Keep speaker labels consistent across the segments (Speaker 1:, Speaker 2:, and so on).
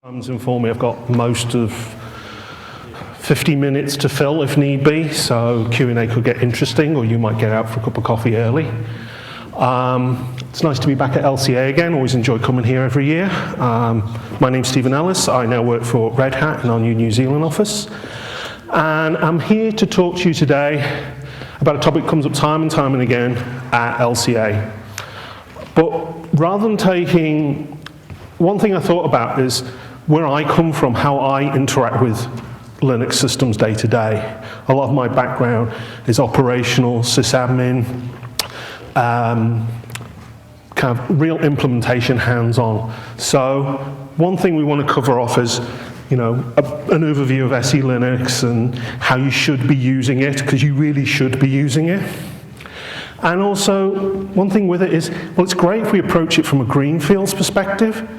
Speaker 1: Inform me I've got most of 50 minutes to fill if need be, so Q&A could get interesting, or you might get out for a cup of coffee early. It's nice to be back at LCA again. Always enjoy coming here every year. My name's Stephen Ellis. I now work for Red Hat in our New Zealand office. And I'm here to talk to you today about a topic that comes up time and time and again at LCA. But rather than taking, one thing I thought about is where I come from, how I interact with Linux systems day to day. A lot of my background is operational, sysadmin, kind of real implementation, hands-on. So one thing we want to cover off is, you know, an overview of SE Linux and how you should be using it, because you really should be using it. And also, one thing with it is, well, it's great if we approach it from a greenfields perspective,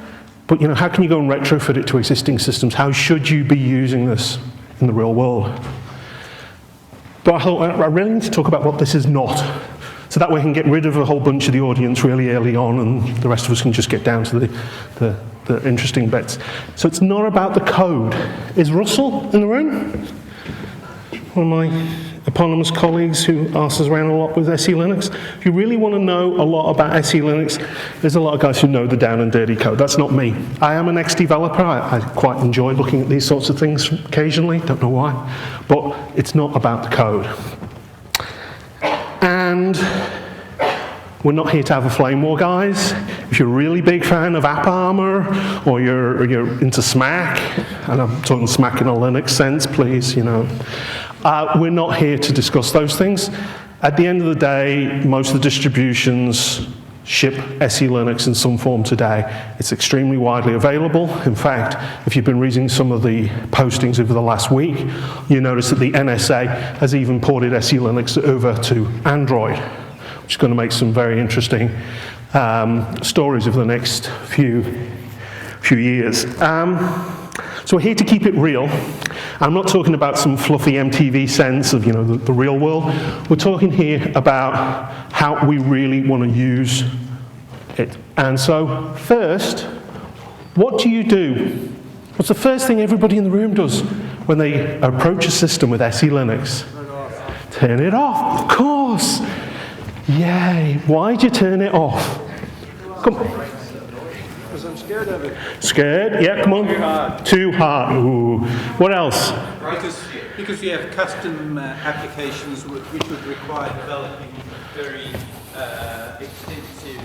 Speaker 1: but you know, how can you go and retrofit it to existing systems? How should you be using this in the real world? But I thought I really need to talk about what this is not, so that way I can get rid of a whole bunch of the audience really early on, and the rest of us can just get down to the interesting bits. So it's not about the code. Is Russell in the room? One of my eponymous colleagues who asks us around a lot with SE Linux. If you really want to know a lot about SE Linux, there's a lot of guys who know the down and dirty code. That's not me. I am an ex-developer. I quite enjoy looking at these sorts of things occasionally, don't know why. But it's not about the code. And we're not here to have a flame war, guys. If you're a really big fan of AppArmor, or you're into SMAC, and I'm talking SMAC in a Linux sense, please, you know. We're not here to discuss those things. At the end of the day, most of the distributions ship SE Linux in some form today. It's extremely widely available. In fact, if you've been reading some of the postings over the last week, you notice that the NSA has even ported SE Linux over to Android, which is going to make some very interesting stories over the next few years. So we're here to keep it real. I'm not talking about some fluffy MTV sense of, you know, the real world. We're talking here about how we really want to use it. And so first, what do you do? What's the first thing everybody in the room does when they approach a system with SE Linux? Turn it off, of course. Yay. Why'd you turn it off? Come on.
Speaker 2: Because I'm scared of it.
Speaker 1: Scared? Yeah, come on.
Speaker 2: Too hard.
Speaker 1: Too hard. Ooh. What else?
Speaker 2: Because you have custom applications which would require developing very extensive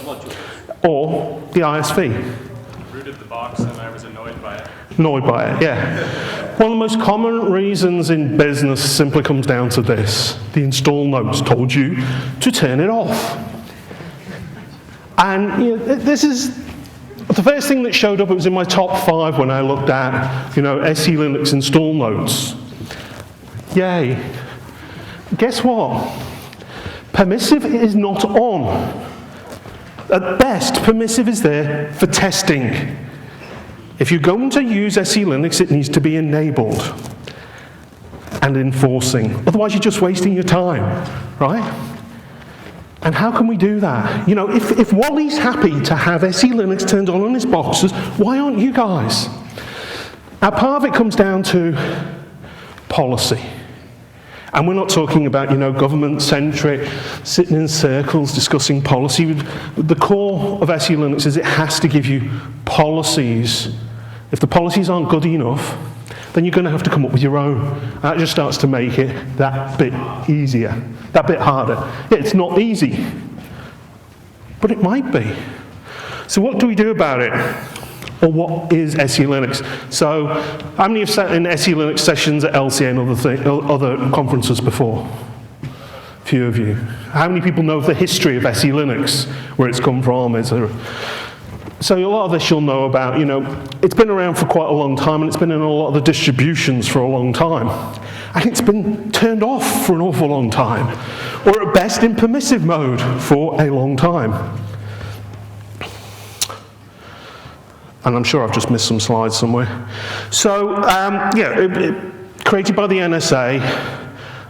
Speaker 2: modules.
Speaker 1: Or the ISV.
Speaker 3: Rooted the box and I was annoyed by it.
Speaker 1: Annoyed by it, yeah. One of the most common reasons in business simply comes down to this. The install notes told you to turn it off. And you know, this is the first thing that showed up. It was in my top 5 when I looked at, you know, SE Linux install notes. Yay. Guess what? Permissive is not on. At best, permissive is there for testing. If you're going to use SE Linux, it needs to be enabled and enforcing. Otherwise, you're just wasting your time, right? And how can we do that? You know, if Wally's happy to have SE Linux turned on his boxes, why aren't you guys? Now, part of it comes down to policy. And we're not talking about, you know, government-centric, sitting in circles discussing policy. The core of SE Linux is it has to give you policies. If the policies aren't good enough, then you're going to have to come up with your own. That just starts to make it that bit easier, that bit harder. Yeah, it's not easy, but it might be. So what do we do about it? Or what is SE Linux? So how many have sat in SE Linux sessions at LCA and other conferences before? A few of you. How many people know the history of SE Linux, where it's come from? So a lot of this you'll know about, you know, it's been around for quite a long time, and it's been in a lot of the distributions for a long time. And it's been turned off for an awful long time, or at best in permissive mode for a long time. And I'm sure I've just missed some slides somewhere. So, created by the NSA,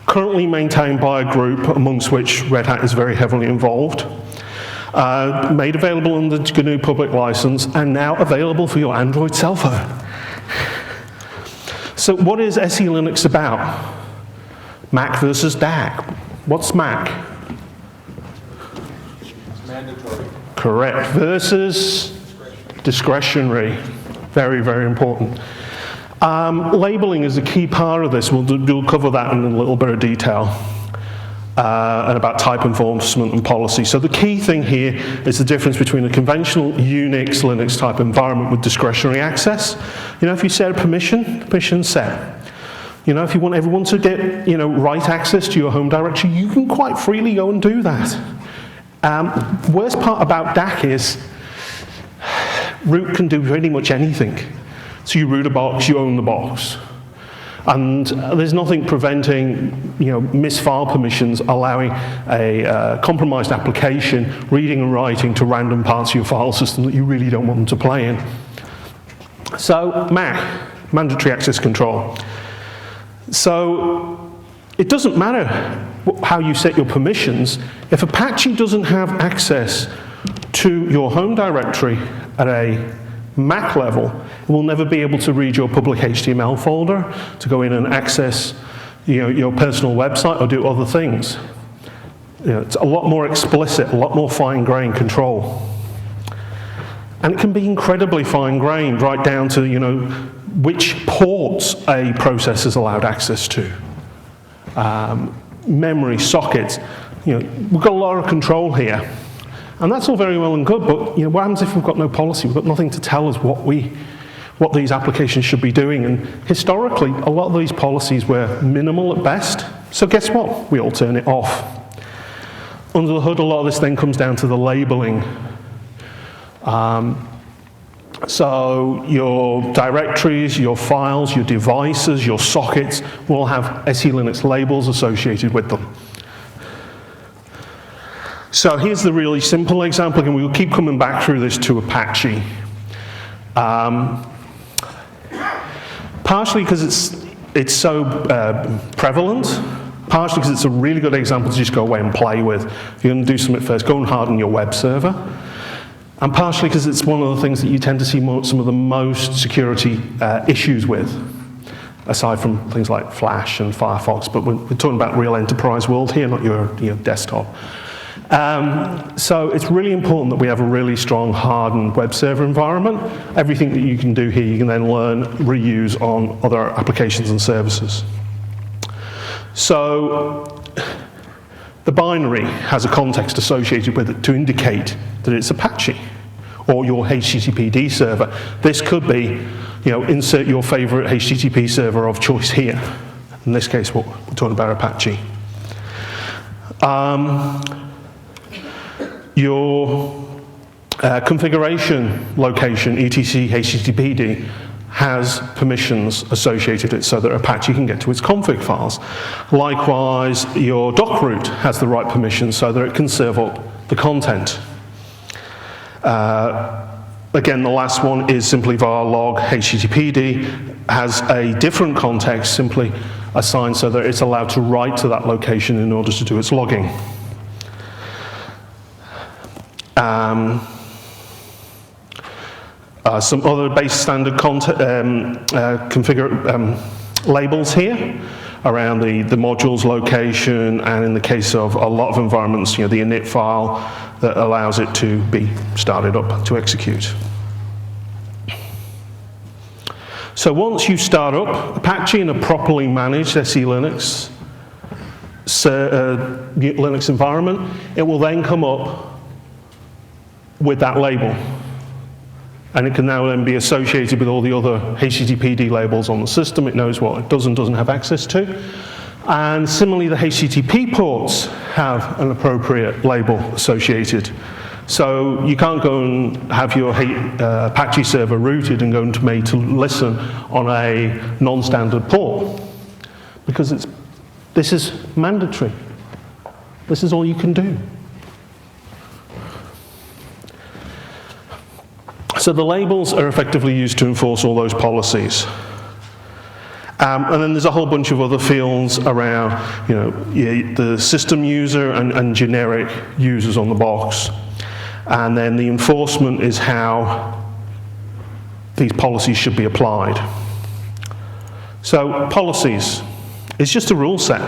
Speaker 1: currently maintained by a group amongst which Red Hat is very heavily involved. made available under the GNU public license, and now available for your Android cell phone. So what is SE Linux about? Mac versus DAC. What's Mac?
Speaker 4: It's mandatory.
Speaker 1: Correct. Versus discretionary. Very, very important. Labeling is a key part of this. We'll cover that in a little bit of detail. And about type enforcement and policy. So the key thing here is the difference between a conventional Unix, Linux type environment with discretionary access. You know, if you set a permission set. You know, if you want everyone to get, you know, write access to your home directory, you can quite freely go and do that. Worst part about DAC is root can do pretty much anything. So you root a box, you own the box. And there's nothing preventing, you know, misfile permissions allowing a compromised application reading and writing to random parts of your file system that you really don't want them to play in. So Mac, mandatory access control. So it doesn't matter how you set your permissions. If Apache doesn't have access to your home directory at a Mac level, it will never be able to read your public HTML folder to go in and access, you know, your personal website or do other things. You know, it's a lot more explicit, a lot more fine-grained control. And it can be incredibly fine-grained, right down to, you know, which ports a process is allowed access to. Memory, sockets, you know, we've got a lot of control here. And that's all very well and good, but you know, what happens if we've got no policy? We've got nothing to tell us what these applications should be doing. And historically, a lot of these policies were minimal at best. So guess what? We all turn it off. Under the hood, a lot of this then comes down to the labeling. So your directories, your files, your devices, your sockets will have SE Linux labels associated with them. So here's the really simple example, and we'll keep coming back through this to Apache. Partially because it's so prevalent, partially because it's a really good example to just go away and play with. If you're going to do something first, go and harden your web server. And partially because it's one of the things that you tend to see some of the most security issues with, aside from things like Flash and Firefox, but we're talking about real enterprise world here, not your desktop. So it's really important that we have a really strong hardened web server environment. Everything that you can do here, you can then learn, reuse on other applications and services. So the binary has a context associated with it to indicate that it's Apache or your HTTPD server. This could be, you know, insert your favorite HTTP server of choice here. In this case, we're talking about Apache. Your configuration location, etc HTTPD, has permissions associated with it so that Apache can get to its config files. Likewise, your doc root has the right permissions so that it can serve up the content. Again, the last one is simply var log HTTPD, has a different context simply assigned so that it's allowed to write to that location in order to do its logging. Some other base standard labels here around the module's location, and in the case of a lot of environments, you know, the init file that allows it to be started up to execute. So once you start up Apache in a properly managed SE Linux Linux environment, it will then come up with that label. And it can now then be associated with all the other HTTPD labels on the system. It knows what it does and doesn't have access to. And similarly, the HTTP ports have an appropriate label associated. So you can't go and have your Apache server rooted and go and made to listen on a non-standard port, because this is mandatory. This is all you can do. So the labels are effectively used to enforce all those policies. And then there's a whole bunch of other fields around, you know, the system user and generic users on the box. And then the enforcement is how these policies should be applied. So policies, it's just a rule set.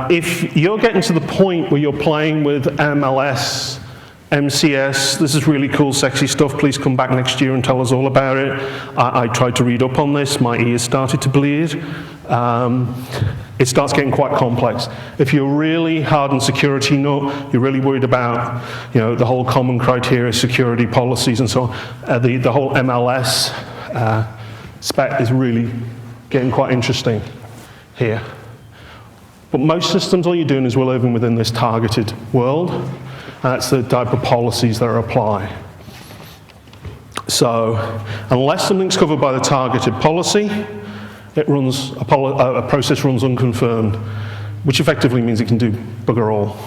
Speaker 1: If you're getting to the point where you're playing with MLS, MCS, this is really cool, sexy stuff, please come back next year and tell us all about it. I tried to read up on this, my ears started to bleed. It starts getting quite complex. If you're really hardened security nut, you're really worried about, the whole common criteria, security policies and so on, the whole MLS spec is really getting quite interesting here. But most systems, all you're doing is we're living within this targeted world. That's the type of policies that are applied. So, unless something's covered by the targeted policy, it runs, a process runs unconfirmed, which effectively means it can do bugger all.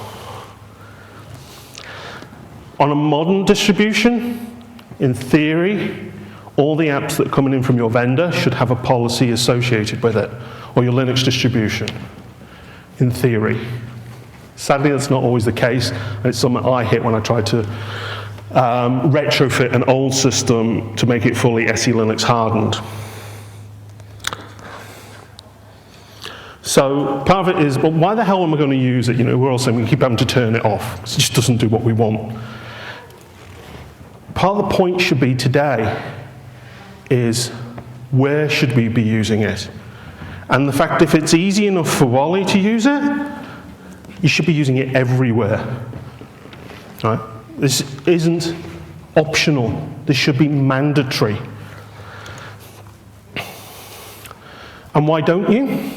Speaker 1: On a modern distribution, in theory, all the apps that are coming in from your vendor should have a policy associated with it, or your Linux distribution, in theory. Sadly, that's not always the case, and it's something I hit when I tried to retrofit an old system to make it fully SE Linux hardened. So part of it is, well, why the hell am I going to use it? We're all saying we keep having to turn it off, because it just doesn't do what we want. Part of the point should be today is, where should we be using it? And the fact, if it's easy enough for Wally to use it, you should be using it everywhere. Right? This isn't optional. This should be mandatory. And why don't you?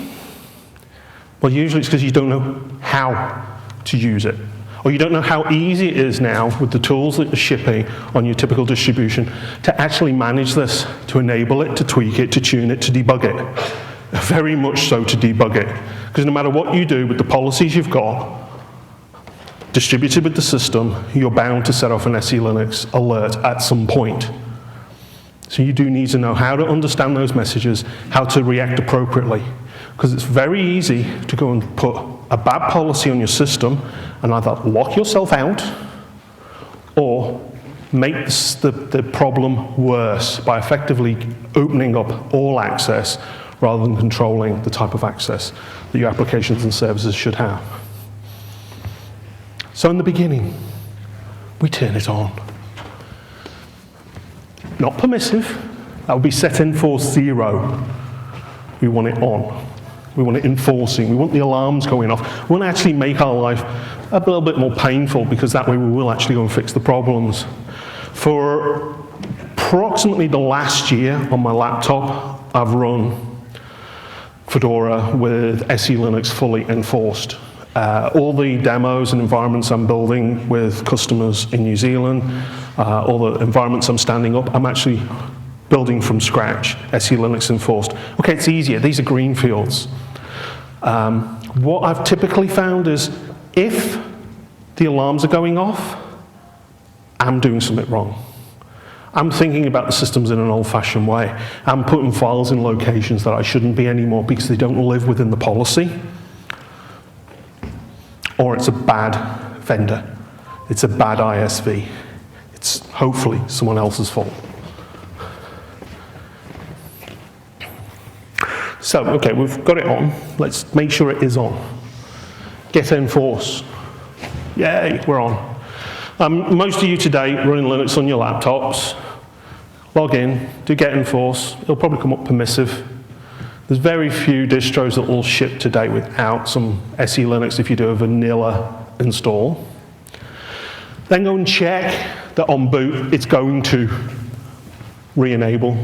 Speaker 1: Well, usually it's because you don't know how to use it. Or you don't know how easy it is now with the tools that are shipping on your typical distribution to actually manage this, to enable it, to tweak it, to tune it, to debug it. Very much so to debug it. Because no matter what you do with the policies you've got, distributed with the system, you're bound to set off an SE Linux alert at some point. So you do need to know how to understand those messages, how to react appropriately. Because it's very easy to go and put a bad policy on your system and either lock yourself out or make the problem worse by effectively opening up all access rather than controlling the type of access that your applications and services should have. So in the beginning, we turn it on. Not permissive, that would be set enforce 0. We want it on. We want it enforcing. We want the alarms going off. We want to actually make our life a little bit more painful, because that way we will actually go and fix the problems. For approximately the last year on my laptop, I've run Fedora with SE Linux fully enforced. All the demos and environments I'm building with customers in New Zealand, all the environments I'm standing up, I'm actually building from scratch, SE Linux enforced. Okay, it's easier. These are greenfields. What I've typically found is, if the alarms are going off, I'm doing something wrong. I'm thinking about the systems in an old-fashioned way. I'm putting files in locations that I shouldn't be anymore because they don't live within the policy. Or it's a bad vendor. It's a bad ISV. It's hopefully someone else's fault. So, okay, we've got it on. Let's make sure it is on. Get enforce. Yay, we're on. Most of you today running Linux on your laptops, log in, do get enforce. It'll probably come up permissive. There's very few distros that will ship today without some SE Linux if you do a vanilla install. Then go and check that on boot it's going to re-enable.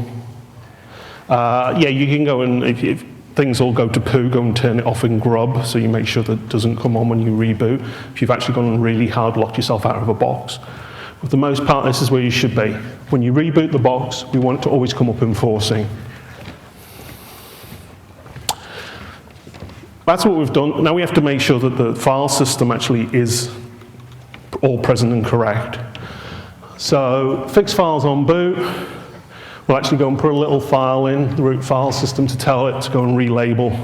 Speaker 1: Yeah, you can go and, if things all go to poo, go and turn it off in grub so you make sure that it doesn't come on when you reboot, if you've actually gone and really hard locked yourself out of a box. For the most part, this is where you should be. When you reboot the box, we want it to always come up enforcing. That's what we've done. Now we have to make sure that the file system actually is all present and correct. So fix files on boot. We'll actually go and put a little file in the root file system to tell it to go and relabel.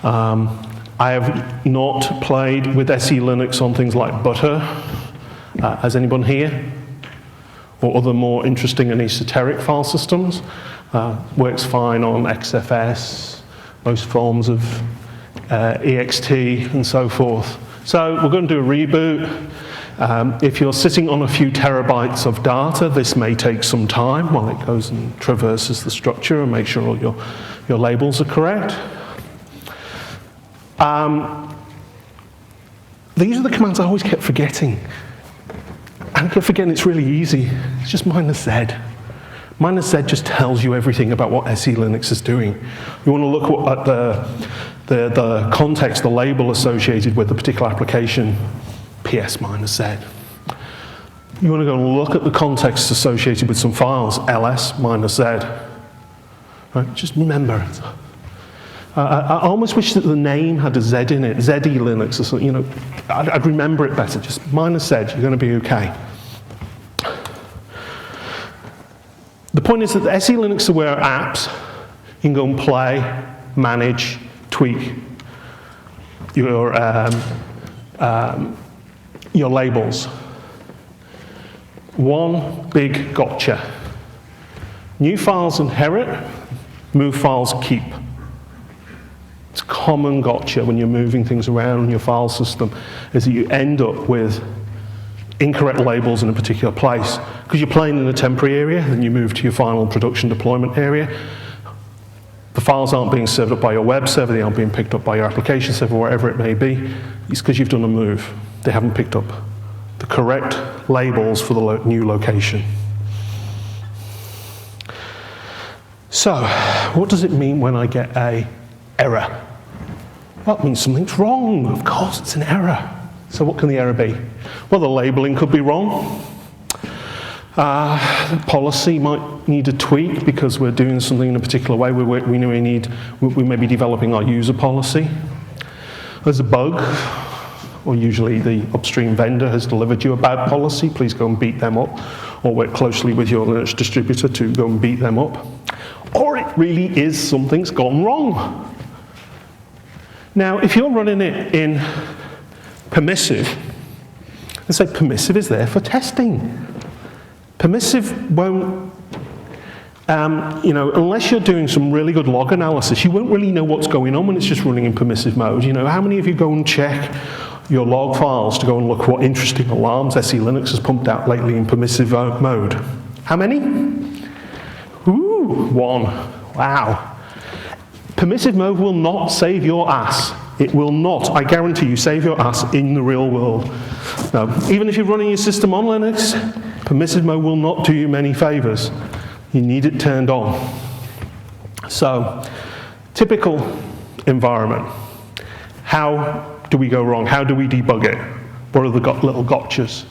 Speaker 1: I have not played with SE Linux on things like Butter Has anyone here? Or other more interesting and esoteric file systems? Works fine on XFS, most forms of EXT, and so forth. So we're going to do a reboot. If you're sitting on a few terabytes of data, this may take some time while it goes and traverses the structure and make sure all your labels are correct. These are the commands I always kept forgetting. And I kept forgetting it's really easy. It's just -z. -z just tells you everything about what SE Linux is doing. You want to look at the context, the label associated with the particular application, PS-z. You want to go and look at the context associated with some files, ls-z. Right? Just remember it. I almost wish that the name had a Z in it, ZE Linux or something, you know. I'd remember it better, just -z, you're going to be okay. The point is that the SE Linux aware apps, you can go and play, manage, tweak your labels. One big gotcha. New files inherit, move files keep. It's a common gotcha when you're moving things around in your file system, is that you end up with incorrect labels in a particular place. Because you're playing in a temporary area, then you move to your final production deployment area. The files aren't being served up by your web server, they aren't being picked up by your application server, wherever it may be. It's because you've done a move. They haven't picked up the correct labels for the new location. So, what does it mean when I get a error? Well, it means something's wrong. Of course, it's an error. So what can the error be? Well, the labeling could be wrong. The policy might need a tweak because we're doing something in a particular way. We may be developing our user policy. There's a bug, or usually the upstream vendor has delivered you a bad policy. Please go and beat them up, or work closely with your Linux distributor to go and beat them up. Or it really is something's gone wrong. Now, if you're running it in permissive, let's say permissive is there for testing. Permissive won't, unless you're doing some really good log analysis, you won't really know what's going on when it's just running in permissive mode. You know, how many of you go and check your log files to go and look what interesting alarms SE Linux has pumped out lately in permissive mode? How many? Ooh, 1. Wow. Permissive mode will not save your ass. It will not, I guarantee you, save your ass in the real world. No, even if you're running your system on Linux, permissive mode will not do you many favors. You need it turned on. So, typical environment. How do we go wrong? How do we debug it? What are the little gotchas?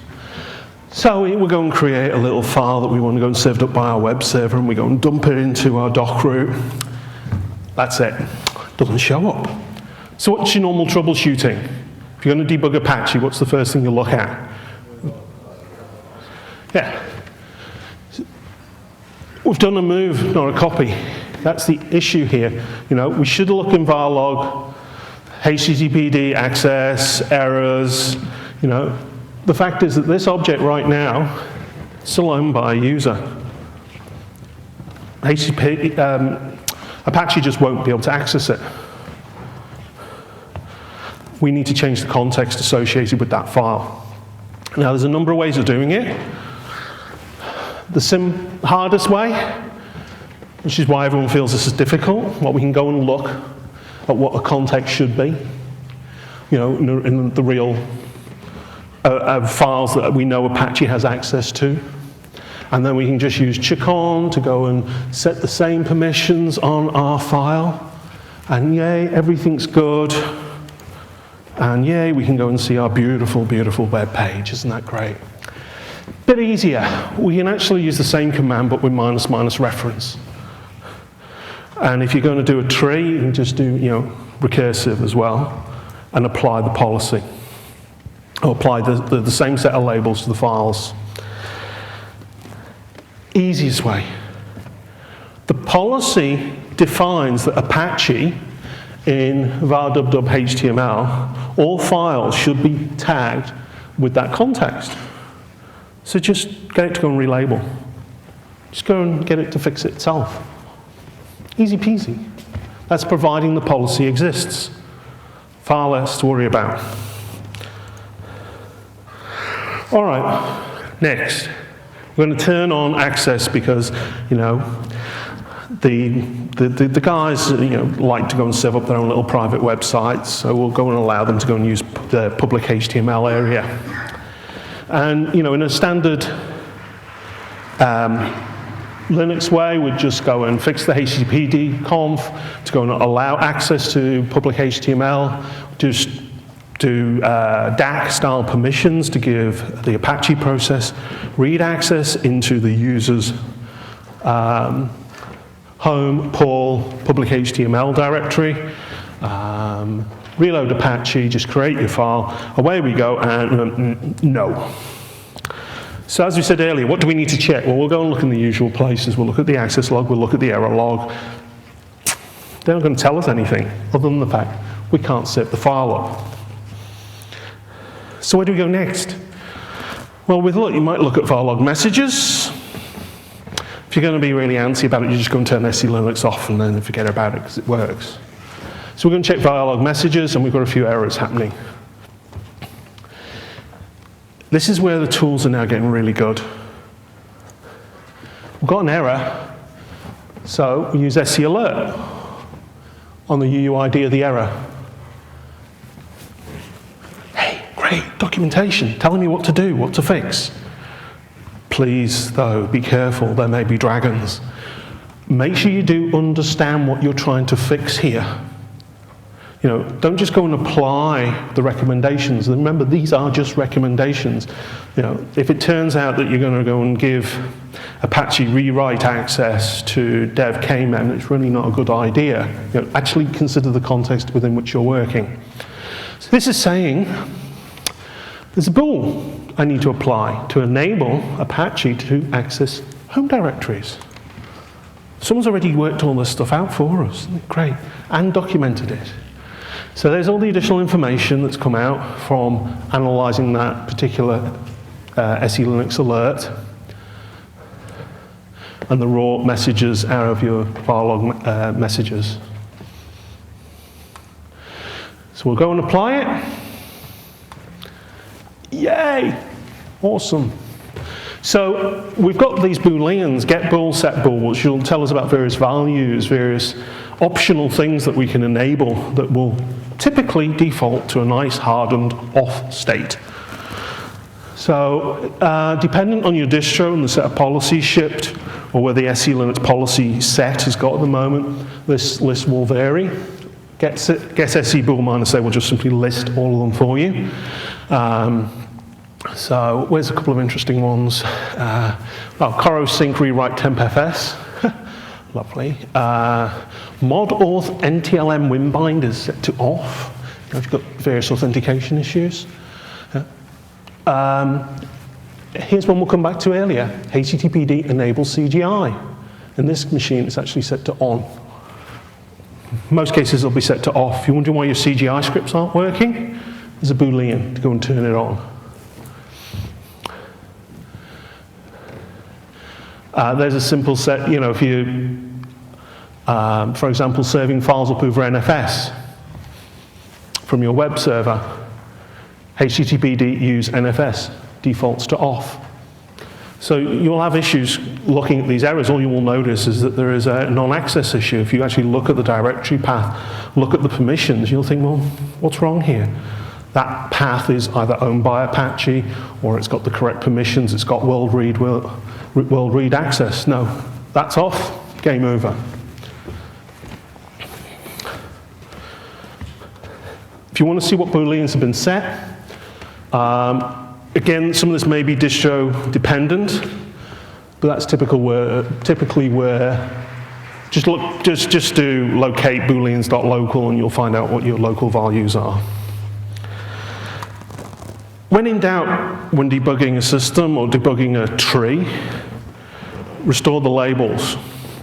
Speaker 1: So we go and create a little file that we want to go and serve up by our web server, and we go and dump it into our doc root. That's it. Doesn't show up. So what's your normal troubleshooting? If you're going to debug Apache, what's the first thing you look at? Yeah. We've done a move, not a copy. That's the issue here. You know, we should look in var log, HTTPD access, errors. You know, the fact is that this object right now is still owned by a user. Apache just won't be able to access it. We need to change the context associated with that file. Now, there's a number of ways of doing it. The hardest way, which is why everyone feels this is difficult, what we can go and look at what a context should be, you know, in the real files that we know Apache has access to. And then we can just use chickon to go and set the same permissions on our file. And yay, everything's good. And yay, we can go and see our beautiful, beautiful web page. Isn't that great? Bit easier. We can actually use the same command, but with ---- reference. And if you're going to do a tree, you can just do, you know, recursive as well, and apply the policy. Or apply the same set of labels to the files. Easiest way. The policy defines that Apache in var_dub_html, all files should be tagged with that context. So just get it to go and relabel. Just go and get it to fix it itself. Easy peasy. That's providing the policy exists. Far less to worry about. All right, next. We're going to turn on access because, you know, the guys, you know, like to go and serve up their own little private websites, so we'll go and allow them to go and use the public HTML area. And, you know, in a standard Linux way, we'd just go and fix the HTTPD conf to go and allow access to public HTML, just do DAC-style permissions to give the Apache process read access into the user's home, pull, public HTML directory, reload Apache, just create your file, away we go, and no. So as we said earlier, what do we need to check? Well, we'll go and look in the usual places. We'll look at the access log, we'll look at the error log. They're not going to tell us anything other than the fact we can't set the file up. So where do we go next? Well, with look, you might look at file log messages. If you're going to be really antsy about it, you just go and turn selinux off and then forget about it because it works. So we're going to check file log messages, and we've got a few errors happening. This is where the tools are now getting really good. We've got an error, so we use SEAlert on the UUID of the error. Hey, great, documentation, telling me what to do, what to fix. Please, though, be careful, there may be dragons. Make sure you do understand what you're trying to fix here. You know, don't just go and apply the recommendations. And remember, these are just recommendations. You know, if it turns out that you're going to go and give Apache rewrite access to dev kmem, it's really not a good idea. You know, actually consider the context within which you're working. So this is saying there's a bool I need to apply to enable Apache to access home directories. Someone's already worked all this stuff out for us. Great. And documented it. So there's all the additional information that's come out from analyzing that particular selinux alert and the raw messages out of your file log messages. So we'll go and apply it. Yay! Awesome. So we've got these booleans, get bool, set bool, which will tell us about various values, various optional things that we can enable that will typically default to a nice hardened off state. So dependent on your distro and the set of policies shipped, or where the selinux policy set has got at the moment, this list will vary. Get se bool -a will just simply list all of them for you. So where's a couple of interesting ones? Coro sync rewrite tempfs. Lovely. Mod auth NTLM win binders set to off. If you've got various authentication issues. Here's one we'll come back to earlier. HTTPD enable CGI. In this machine, it's actually set to on. In most cases, it'll be set to off. You're wondering why your CGI scripts aren't working? There's a boolean to go and turn it on. There's a simple set, you know, if you, for example, serving files up over NFS from your web server, HTTPD use NFS, defaults to off. So you'll have issues looking at these errors. All you will notice is that there is a non-access issue. If you actually look at the directory path, look at the permissions, you'll think, well, what's wrong here? That path is either owned by Apache, or it's got the correct permissions, it's got world read access. No, that's off, game over. If you want to see what booleans have been set, again, some of this may be distro dependent, but that's typically where just do locate booleans.local and you'll find out what your local values are. When in doubt, when debugging a system or debugging a tree, restore the labels.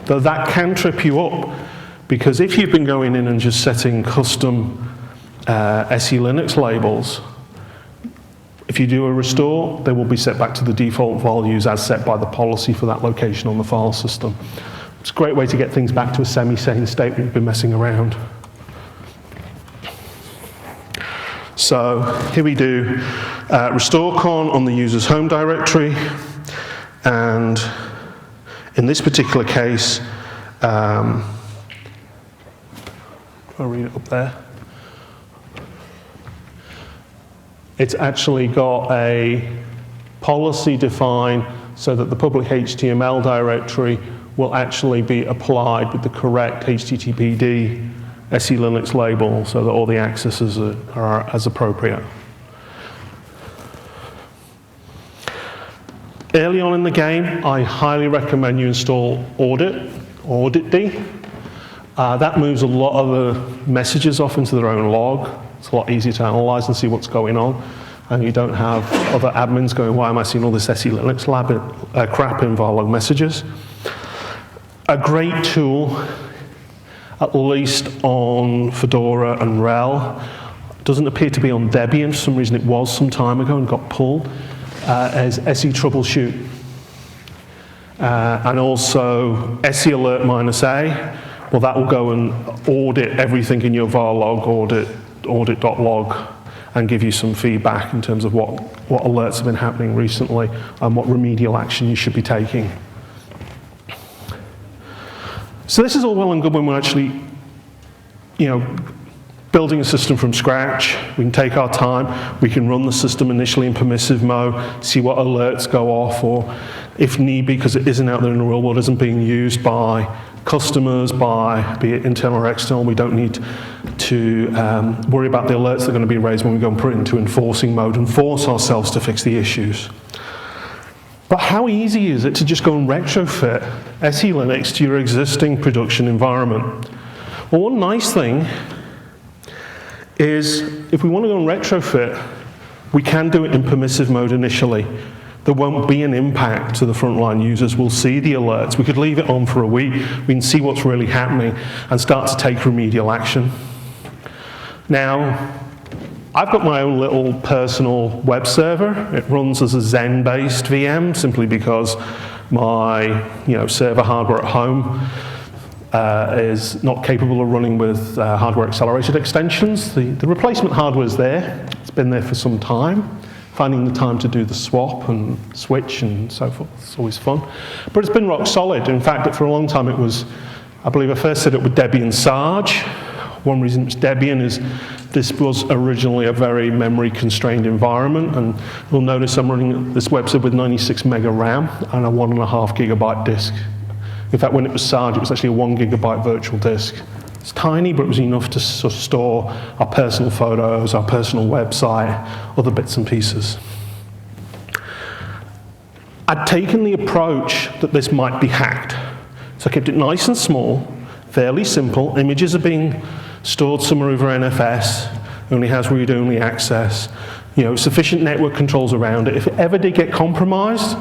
Speaker 1: Though that can trip you up, because if you've been going in and just setting custom selinux labels, If you do a restore, they will be set back to the default values as set by the policy for that location on the file system. It's a great way to get things back to a semi-sane state when you've been messing around. So here we do restoreCon on the user's home directory, and in this particular case, I'll read it up there. It's actually got a policy defined so that the public HTML directory will actually be applied with the correct HTTPD SELinux label so that all the accesses are as appropriate. Early on in the game, I highly recommend you install auditd. That moves a lot of the messages off into their own log. It's a lot easier to analyze and see what's going on. And you don't have other admins going, why am I seeing all this SELinux crap in varlog messages? A great tool, at least on Fedora and RHEL, doesn't appear to be on Debian. For some reason it was some time ago and got pulled, is SE Troubleshoot. And also SE Alert -A. Well, that will go and audit everything in your varlog, audit.log, and give you some feedback in terms of what alerts have been happening recently and what remedial action you should be taking. So this is all well and good when we're actually, building a system from scratch. We can take our time. We can run the system initially in permissive mode, see what alerts go off, or if need be, because it isn't out there in the real world, isn't being used by customers, be it internal or external, we don't need to worry about the alerts that are going to be raised when we go and put it into enforcing mode and force ourselves to fix the issues. But how easy is it to just go and retrofit SELinux to your existing production environment? Well, one nice thing is if we want to go and retrofit, we can do it in permissive mode initially. There won't be an impact to the frontline users. We'll see the alerts. We could leave it on for a week. We can see what's really happening and start to take remedial action. Now, I've got my own little personal web server. It runs as a Xen-based VM simply because my server hardware at home is not capable of running with hardware accelerated extensions. The replacement hardware is there. It's been there for some time. Finding the time to do the swap and switch and so forth, it's always fun. But it's been rock solid. In fact, for a long time it was, I believe I first set it with Debian Sarge. One reason it's Debian is this was originally a very memory constrained environment, and you'll notice I'm running this web server with 96 mega RAM and a 1.5 gigabyte disk. In fact, when it was Sarge, it was actually a 1 gigabyte virtual disk. It's tiny, but it was enough to sort of store our personal photos, our personal website, other bits and pieces. I'd taken the approach that this might be hacked. So I kept it nice and small, fairly simple. Images are being stored somewhere over NFS, only has read-only access. Sufficient network controls around it. If it ever did get compromised,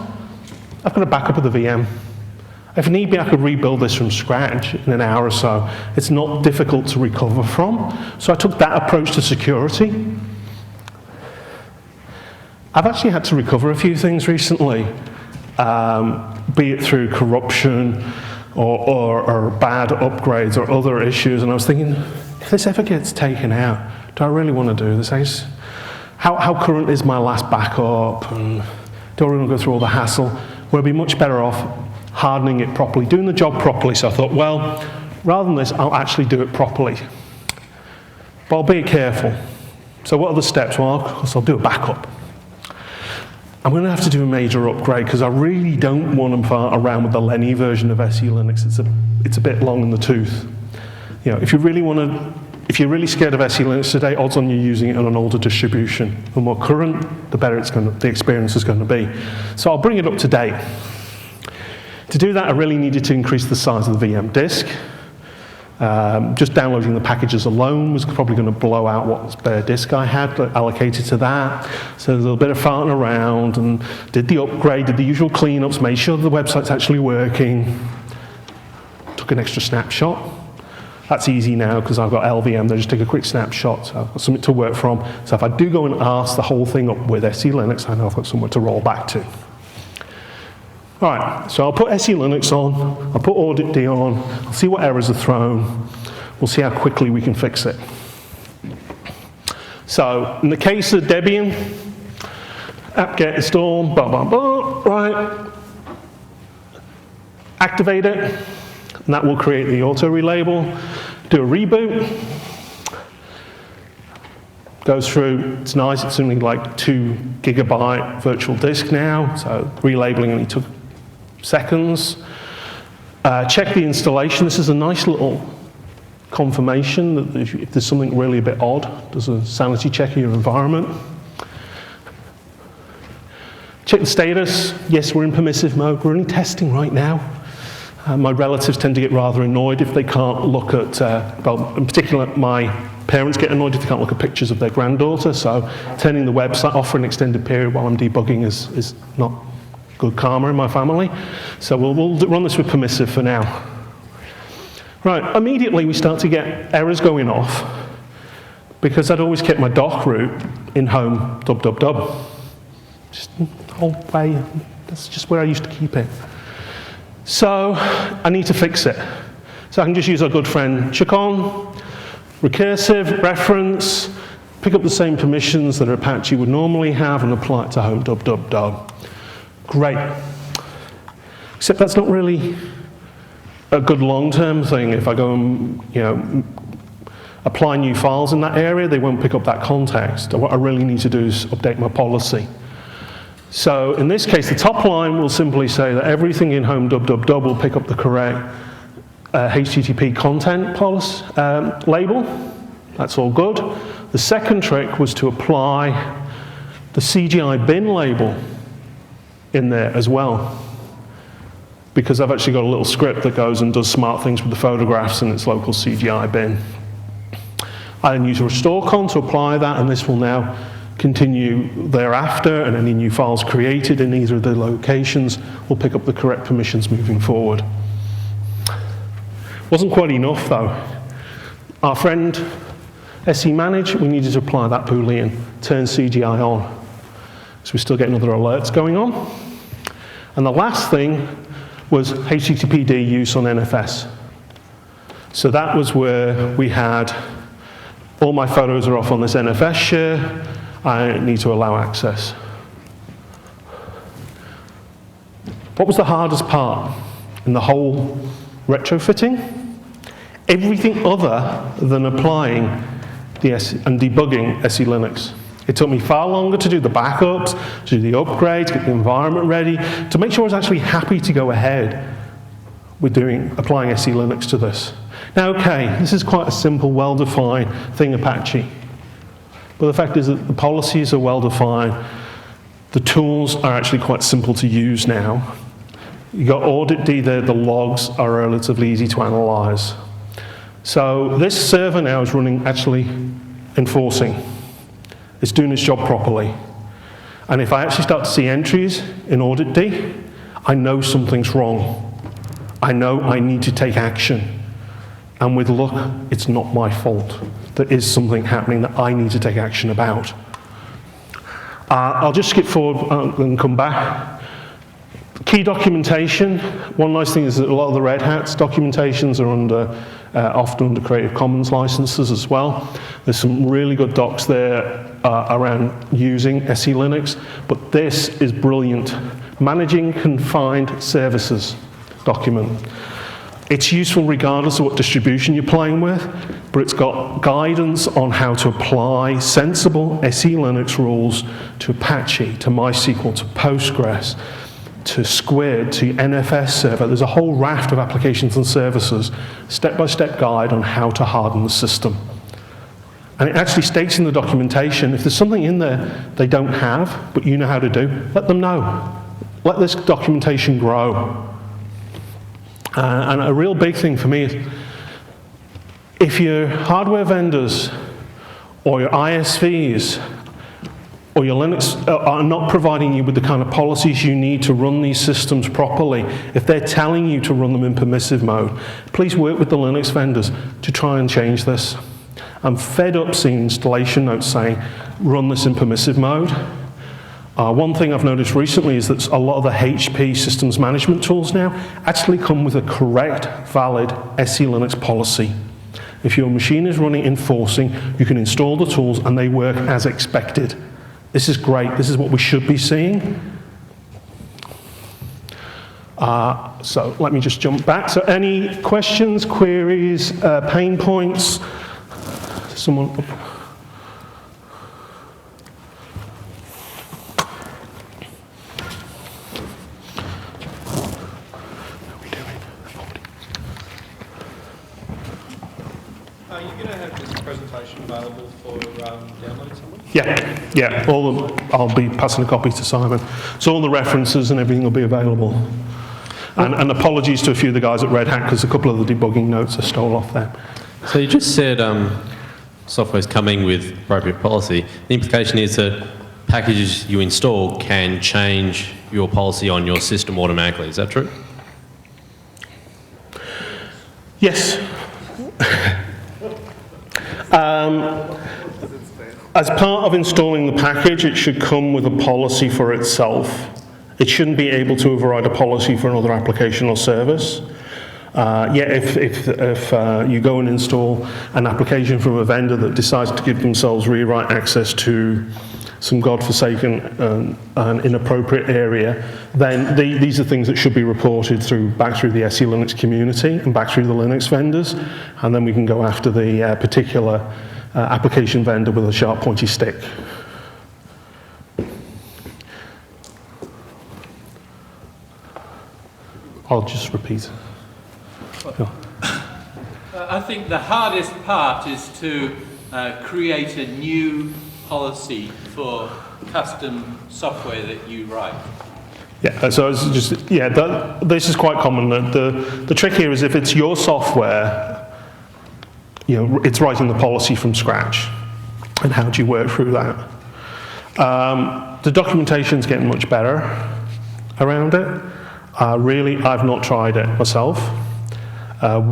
Speaker 1: I've got a backup of the VM. If need be, I could rebuild this from scratch in an hour or so. It's not difficult to recover from. So I took that approach to security. I've actually had to recover a few things recently, be it through corruption or bad upgrades or other issues. And I was thinking, if this ever gets taken out, do I really want to do this? How current is my last backup? And do I really want to go through all the hassle? Would I be much better off hardening it properly, doing the job properly? So I thought, well, rather than this, I'll actually do it properly. But I'll be careful. So what are the steps? Well, of course, I'll do a backup. I'm going to have to do a major upgrade because I really don't want to fart around with the Lenny version of SELinux. It's a bit long in the tooth. If you're really scared of SELinux today, odds on you using it on an older distribution. The more current, the better the experience is going to be. So I'll bring it up to date. To do that, I really needed to increase the size of the VM disk. Just downloading the packages alone was probably going to blow out what spare disk I had allocated to that. So there's a little bit of farting around and did the upgrade, did the usual cleanups, made sure the website's actually working. Took an extra snapshot. That's easy now because I've got LVM. They just take a quick snapshot, so I've got something to work from. So if I do go and arse the whole thing up with SE Linux, I know I've got somewhere to roll back to. All right, so I'll put SE Linux on, I'll put audit-d on, I'll see what errors are thrown, we'll see how quickly we can fix it. So, in the case of Debian, apt-get install, blah, blah, blah, right, activate it, and that will create the auto-relabel, do a reboot, goes through, it's nice, it's only like 2 gigabyte virtual disk now, so relabeling only took seconds. Check the installation. This is a nice little confirmation that if there's something really a bit odd, does a sanity check of your environment. Check the status. Yes, we're in permissive mode. We're only testing right now. My relatives tend to get rather annoyed if they can't look at, well, in particular, my parents get annoyed if they can't look at pictures of their granddaughter, so turning the website off for an extended period while I'm debugging is not good karma in my family. So we'll run this with permissive for now. Right, immediately we start to get errors going off because I'd always kept my doc root in home dub. Just the whole way, that's just where I used to keep it. So I need to fix it. So I can just use our good friend chcon, recursive, reference, pick up the same permissions that Apache would normally have and apply it to home dub. Great. Except that's not really a good long-term thing. If I go and apply new files in that area, they won't pick up that context. What I really need to do is update my policy. So in this case, the top line will simply say that everything in home dub will pick up the correct HTTP content policy label. That's all good. The second trick was to apply the CGI bin label in there as well, because I've actually got a little script that goes and does smart things with the photographs in its local CGI bin. I then use a restore con to apply that, and this will now continue thereafter, and any new files created in either of the locations will pick up the correct permissions moving forward. Wasn't quite enough though. Our friend SE manage, we needed to apply that boolean, turn CGI on. So we're still getting other alerts going on. And the last thing was HTTPD use on NFS. So that was where we had, all my photos are off on this NFS share, I need to allow access. What was the hardest part in the whole retrofitting? Everything other than applying and debugging SE Linux. It took me far longer to do the backups, to do the upgrades, get the environment ready, to make sure I was actually happy to go ahead with applying SE Linux to this. Now, okay, this is quite a simple, well-defined thing, Apache. But the fact is that the policies are well-defined. The tools are actually quite simple to use now. You've got audit-d there, the logs are relatively easy to analyze. So this server now is running, actually enforcing. It's doing its job properly. And if I actually start to see entries in audit-d, I know something's wrong. I know I need to take action. And with luck, it's not my fault. There is something happening that I need to take action about. I'll just skip forward and come back. Key documentation. One nice thing is that a lot of the Red Hat's documentations are often under Creative Commons licenses as well. There's some really good docs there around using SE Linux, but this is brilliant. Managing confined services document. It's useful regardless of what distribution you're playing with, but it's got guidance on how to apply sensible SE Linux rules to Apache, to MySQL, to Postgres, to Squid, to NFS server. There's a whole raft of applications and services, step-by-step guide on how to harden the system. And it actually states in the documentation, if there's something in there they don't have, but you know how to do, let them know. Let this documentation grow. And a real big thing for me is, if your hardware vendors or your ISVs or your Linux are not providing you with the kind of policies you need to run these systems properly, if they're telling you to run them in permissive mode, please work with the Linux vendors to try and change this. I'm fed up seeing installation notes saying, run this in permissive mode. One thing I've noticed recently is that a lot of the HP systems management tools now actually come with a correct, valid SE Linux policy. If your machine is running enforcing, you can install the tools and they work as expected. This is great. This is what we should be seeing. So let me just jump back. So any questions, queries, pain points? Someone?
Speaker 2: Are you going to have this presentation available for download somewhere?
Speaker 1: Yeah. I'll be passing a copy to Simon. So all the references and everything will be available. And apologies to a few of the guys at Red Hat, because a couple of the debugging notes I stole off them.
Speaker 4: So you just said software's coming with appropriate policy. The implication is that packages you install can change your policy on your system automatically. Is that true?
Speaker 1: Yes. As part of installing the package, it should come with a policy for itself. It shouldn't be able to override a policy for another application or service. If you go and install an application from a vendor that decides to give themselves rewrite access to some godforsaken and inappropriate area, then these are things that should be reported back through the SE Linux community and back through the Linux vendors, and then we can go after the particular application vendor with a sharp pointy stick. I'll just repeat.
Speaker 2: I think the hardest part is to create a new policy for custom software that you write.
Speaker 1: Yeah, so it's just, this is quite common. The trick here is if it's your software, it's writing the policy from scratch. And how do you work through that? The documentation's getting much better around it. Really, I've not tried it myself.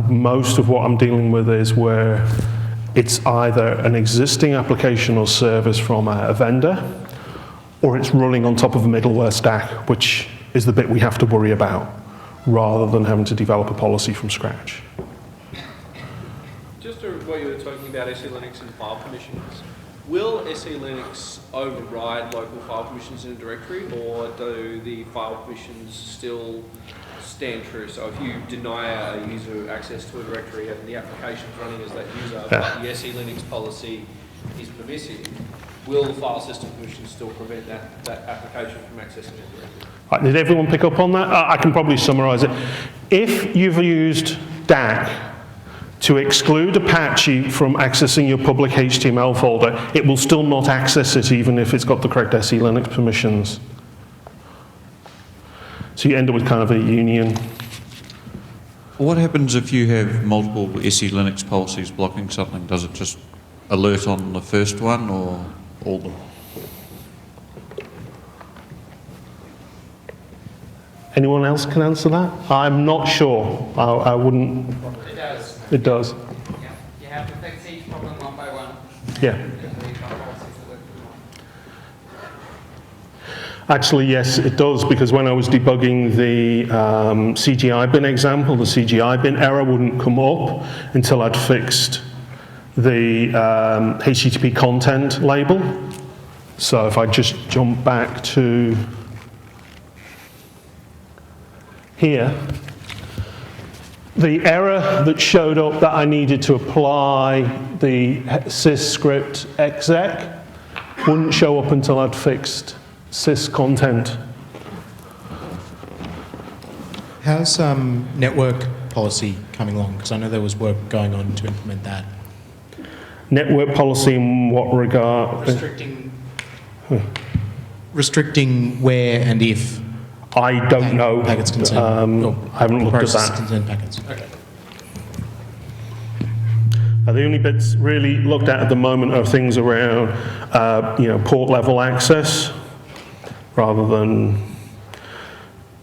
Speaker 1: Most of what I'm dealing with is where it's either an existing application or service from a vendor, or it's running on top of a middleware stack, which is the bit we have to worry about, rather than having to develop a policy from scratch.
Speaker 5: Just what you were talking about SE Linux and file permissions, will SE Linux override local file permissions in a directory, or do the file permissions still stand true? So if you deny a user access to a directory and the application's running as that user, but the SE Linux policy is permissive, will file system permissions still prevent that application from accessing that directory?
Speaker 1: Right, did everyone pick up on that? I can probably summarize it. If you've used DAC to exclude Apache from accessing your public HTML folder, it will still not access it even if it's got the correct SE Linux permissions. So you end up with kind of a union.
Speaker 6: What happens if you have multiple SE Linux policies blocking something? Does it just alert on the first one or all of them?
Speaker 1: Anyone else can answer that? I'm not sure. I wouldn't.
Speaker 7: It does.
Speaker 1: It does.
Speaker 7: Yeah. You have to fix each problem one by one.
Speaker 1: Yeah. Actually, yes, it does, because when I was debugging the CGI bin example, the CGI bin error wouldn't come up until I'd fixed the HTTP content label. So if I just jump back to here, the error that showed up that I needed to apply the sys script exec wouldn't show up until I'd fixed sys content.
Speaker 8: How's network policy coming along? Because I know there was work going on to implement that.
Speaker 1: Network policy in what regard?
Speaker 8: Restricting where and if
Speaker 1: I don't know.
Speaker 8: Packets concern.
Speaker 1: I haven't looked at that.
Speaker 8: Concern packets. Okay.
Speaker 1: The only bits really looked at the moment are things around, port level access, rather than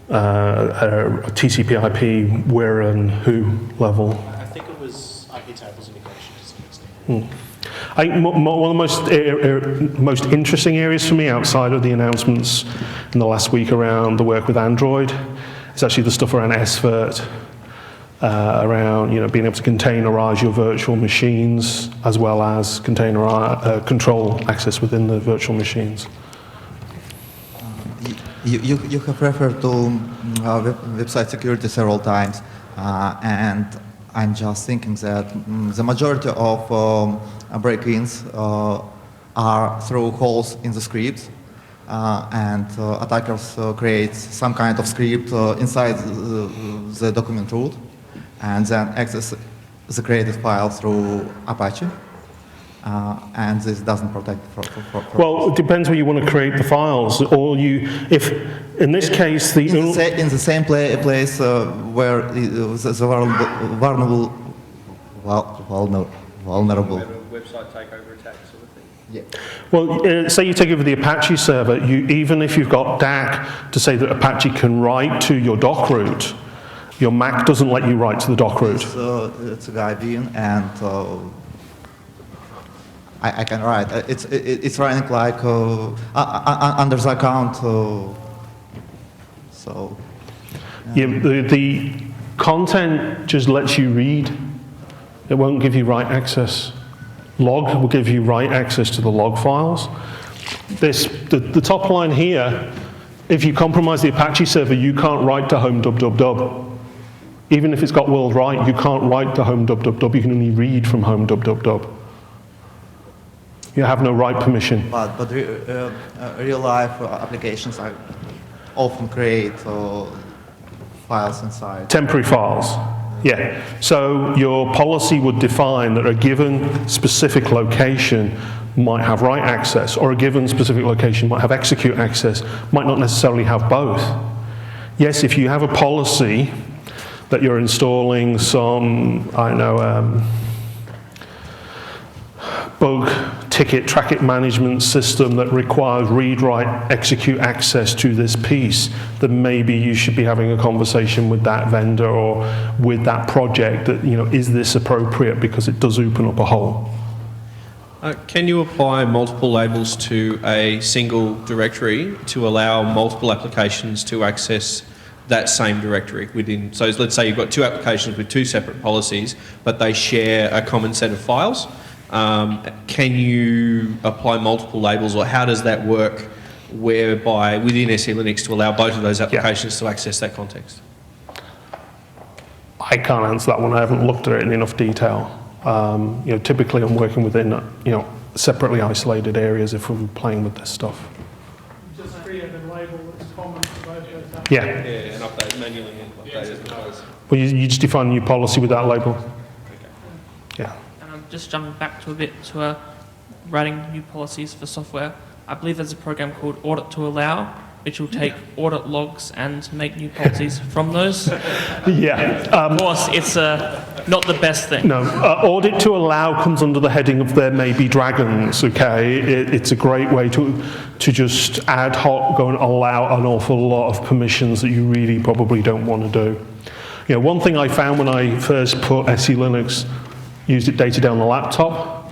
Speaker 1: a TCP/IP where and who level.
Speaker 8: I think it was IP tables integration to some extent.
Speaker 1: I think one of the most interesting areas for me outside of the announcements in the last week around the work with Android is actually the stuff around SVIRT, around being able to containerize your virtual machines as well as control access within the virtual machines.
Speaker 9: You have referred to website security several times, and I'm just thinking that the majority of break-ins are through holes in the script, and attackers create some kind of script inside the document root, and then access the created file through Apache. And this doesn't protect
Speaker 1: Well, it depends where you want to create the files. Or if in this case in
Speaker 9: the same place where the vulnerable
Speaker 5: Website takeover attack sort of thing.
Speaker 9: Yeah.
Speaker 1: Well, say you take over the Apache server, even if you've got DAC to say that Apache can write to your doc root, your Mac doesn't let you write to the doc root.
Speaker 9: It's a guy being, and I can write. It's running like under the account. So.
Speaker 1: Yeah, the content just lets you read. It won't give you write access. Log will give you write access to the log files. The top line here, if you compromise the Apache server, you can't write to home dub. Even if it's got world write, you can't write to home dub. You can only read from home dub. You have no write permission.
Speaker 9: But real life applications are often create files inside.
Speaker 1: Temporary files. Yeah. So your policy would define that a given specific location might have write access, or a given specific location might have execute access, might not necessarily have both. Yes, if you have a policy that you're installing some, bug ticket tracket management system that requires read, write, execute access to this piece, then maybe you should be having a conversation with that vendor or with that project that, is this appropriate, because it does open up a hole.
Speaker 5: Can you apply multiple labels to a single directory to allow multiple applications to access that same directory within? So let's say you've got two applications with two separate policies, but they share a common set of files. Can you apply multiple labels, or how does that work whereby within SELinux to allow both of those applications to access that context?
Speaker 1: I can't answer that one. I haven't looked at it in enough detail. Typically I'm working within, separately isolated areas if we're playing with this stuff.
Speaker 10: Just create a label that's common for both those applications.
Speaker 1: Yeah.
Speaker 5: Yeah, and update manually and update as the policy.
Speaker 1: Well, you just define a new policy with that label.
Speaker 5: Okay.
Speaker 1: Yeah.
Speaker 10: Just jumping back to a bit to writing new policies for software, I believe there's a program called Audit to Allow, which will take audit logs and make new policies from those.
Speaker 1: Yeah.
Speaker 10: Of course, it's not the best thing.
Speaker 1: No, Audit to Allow comes under the heading of there may be dragons, okay? It's a great way to just ad hoc go and allow an awful lot of permissions that you really probably don't want to do. One thing I found when I first put SELinux, used it day-to-day on the laptop,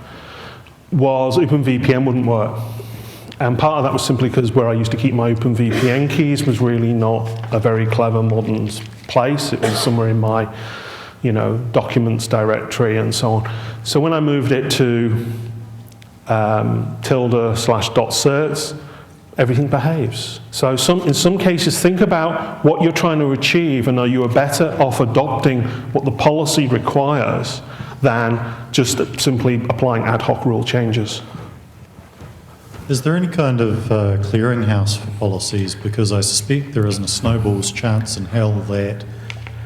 Speaker 1: was OpenVPN wouldn't work. And part of that was simply because where I used to keep my OpenVPN keys was really not a very clever modern place. It was somewhere in my, documents directory and so on. So when I moved it to ~/.certs, everything behaves. So in some cases, think about what you're trying to achieve, and are you better off adopting what the policy requires than just simply applying ad hoc rule changes.
Speaker 11: Is there any kind of clearinghouse for policies? Because I suspect there isn't a snowball's chance in hell that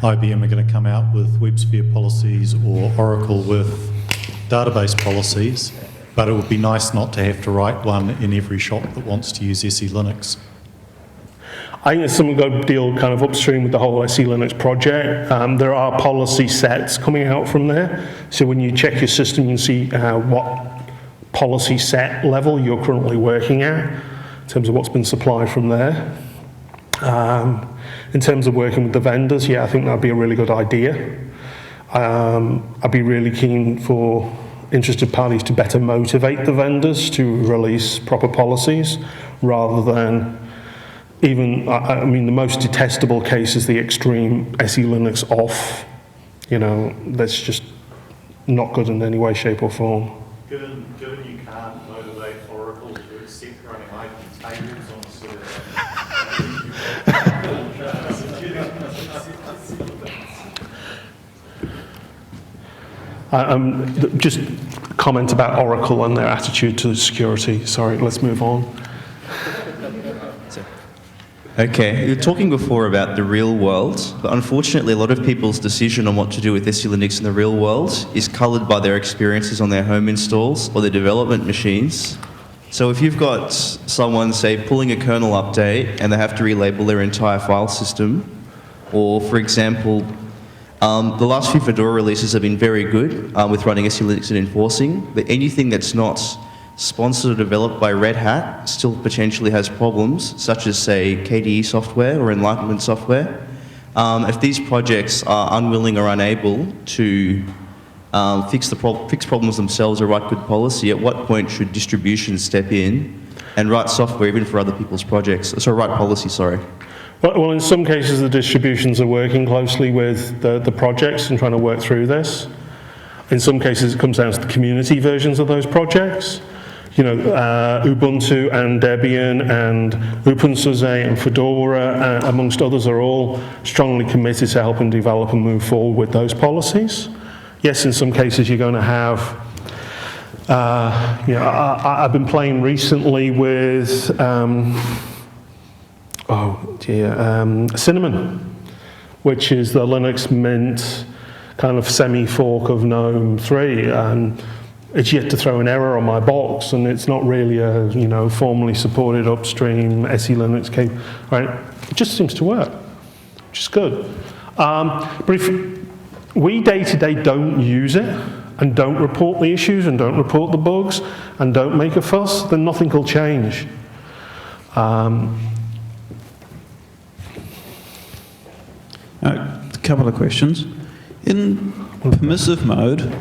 Speaker 11: IBM are going to come out with WebSphere policies or Oracle with database policies, but it would be nice not to have to write one in every shop that wants to use SELinux.
Speaker 1: I think it's something to deal kind of upstream with the whole SE Linux project. There are policy sets coming out from there. So when you check your system, you can see what policy set level you're currently working at in terms of what's been supplied from there. In terms of working with the vendors, yeah, I think that'd be a really good idea. I'd be really keen for interested parties to better motivate the vendors to release proper policies rather than even, I mean, the most detestable case is the extreme SE Linux off. You know, that's just not good in any way, shape or form.
Speaker 11: Given you can't motivate Oracle to accept running IP tables on a server.
Speaker 1: Just comment about Oracle and their attitude to security. Sorry, let's move on.
Speaker 12: Okay, you were talking before about the real world, but unfortunately a lot of people's decision on what to do with SE Linux in the real world is coloured by their experiences on their home installs or their development machines. So if you've got someone, say, pulling a kernel update and they have to relabel their entire file system, or for example, the last few Fedora releases have been very good with running SE Linux and enforcing, but anything that's not sponsored or developed by Red Hat still potentially has problems, such as, say, KDE software or Enlightenment software. If these projects are unwilling or unable to fix problems themselves or write good policy, at what point should distributions step in and write software even for other people's projects? Sorry, write policy, sorry.
Speaker 1: Well, in some cases, the distributions are working closely with the projects and trying to work through this. In some cases, it comes down to the community versions of those projects. You know, Ubuntu and Debian and OpenSUSE and Fedora, amongst others, are all strongly committed to helping develop and move forward with those policies. Yes, in some cases, you're going to have, you know, I've been playing recently with, Cinnamon, which is the Linux Mint kind of semi-fork of GNOME 3. And it's yet to throw an error on my box, and it's not really a, you know, formally supported upstream SE Linux cable, right? It just seems to work, which is good. But if we day-to-day don't use it, and don't report the issues, and don't report the bugs, and don't make a fuss, then nothing will change.
Speaker 13: A couple of questions. In permissive mode,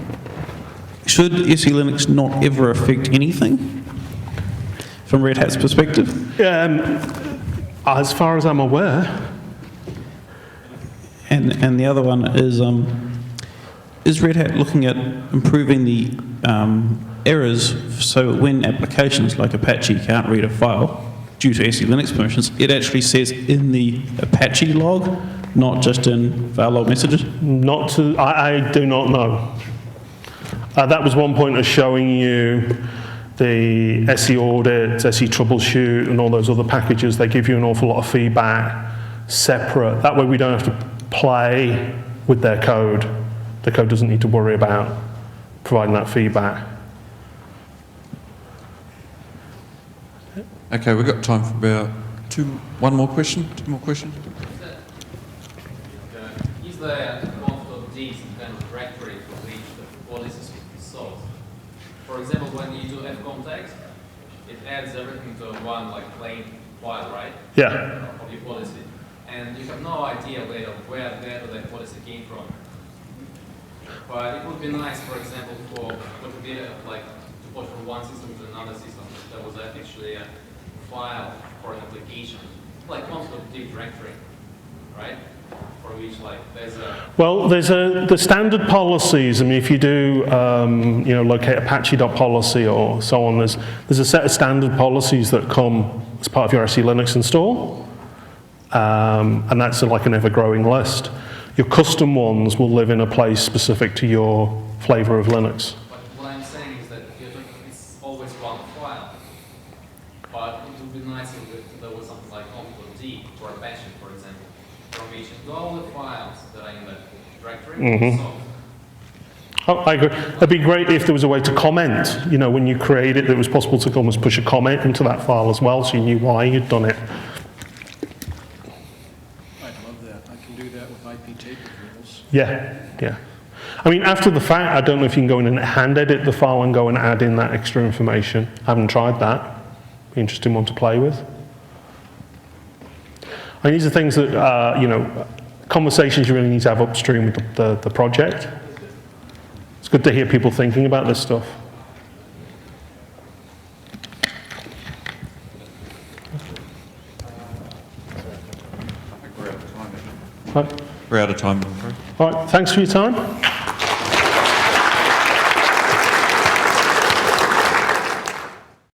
Speaker 13: should SE Linux not ever affect anything from Red Hat's perspective?
Speaker 1: As far as I'm aware.
Speaker 13: And the other one is Red Hat looking at improving the errors so when applications like Apache can't read a file due to SE Linux permissions, it actually says in the Apache log, not just in file log messages?
Speaker 1: I do not know. That was one point of showing you the SE audit, SE troubleshoot, and all those other packages. They give you an awful lot of feedback separate. That way we don't have to play with their code. The code doesn't need to worry about providing that feedback.
Speaker 6: Okay, we've got time for about two more questions.
Speaker 7: Is the conf.d kind of directory for which the policy is sourced? For example, when you do fcontext, it adds everything to one like plain file, right?
Speaker 1: Yeah.
Speaker 7: Of your policy, and you have no idea later where that policy came from. But it would be nice, for example, for a bit of like to push from one system to another system. There was actually a file for an application, like conf.d directory, right? For which like there's a
Speaker 1: the standard policies. I mean, if you do you know, locate apache.policy or so on, there's a set of standard policies that come as part of your SE Linux install, and that's like an ever-growing list. Your custom ones will live in a place specific to your flavor of Linux.
Speaker 7: But what I'm saying is that it's always one file. But it would be nice if there was something like conf.d or Apache, for example, from which all the files that are in that directory.
Speaker 1: Oh, I agree. It'd be great if there was a way to comment. You know, when you create it, it was possible to almost push a comment into that file as well, so you knew why you'd done it. Yeah, yeah. I mean, after the fact, I don't know if you can go in and hand edit the file and go and add in that extra information. I haven't tried that. Be interesting one to play with. And these are things that, you know, conversations you really need to have upstream with the project. It's good to hear people thinking about this stuff.
Speaker 6: We're out of time. I'm afraid.
Speaker 1: All right, thanks for your time.